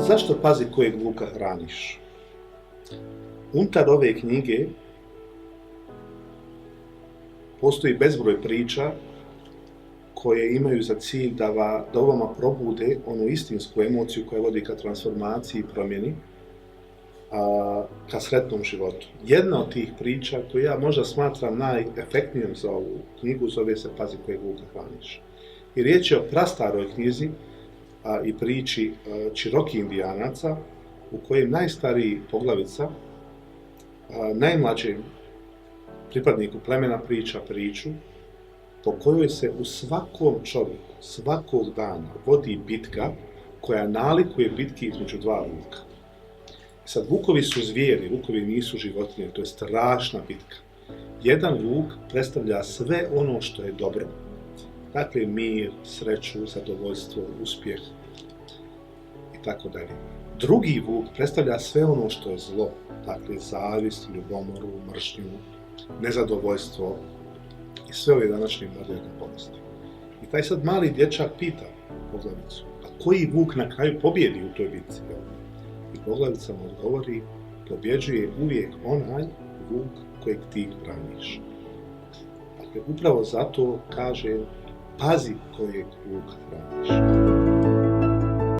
Zašto pazi kojeg vuka hraniš? Unutar ove knjige postoji bezbroj priča koje imaju za cilj da u vama probude onu istinsku emociju koja vodi ka transformaciji i promjeni, ka sretnom životu. Jedna od tih priča koju ja možda smatram najefektnijom za ovu knjigu zove se Pazi kojeg vuka hraniš. I riječ je o prastaroj knjizi i priči Cherokee Indijanaca u kojem najstariji poglavica najmlađem pripadniku plemena priča priču po kojoj se u svakom čovjeku, svakog dana vodi bitka koja nalikuje bitki između dva vuka. Sad, vukovi su zvijeri, vukovi nisu životinje, to je strašna bitka. Jedan vuk predstavlja sve ono što je dobro. Dakle, mir, sreću, zadovoljstvo, uspjeh i tako dalje. Drugi vuk predstavlja sve ono što je zlo. Dakle, zavist, ljubomoru, mržnju, nezadovoljstvo i sve ove današnje moderne bolesti. I taj sad mali dječak pita poglavicu, a koji vuk na kraju pobjedi u toj bitci? I poglavica mu odgovori, pobjeđuje uvijek onaj vuk kojeg ti hraniš. Dakle, upravo zato kaže, pazi kojeg vuka hraniš.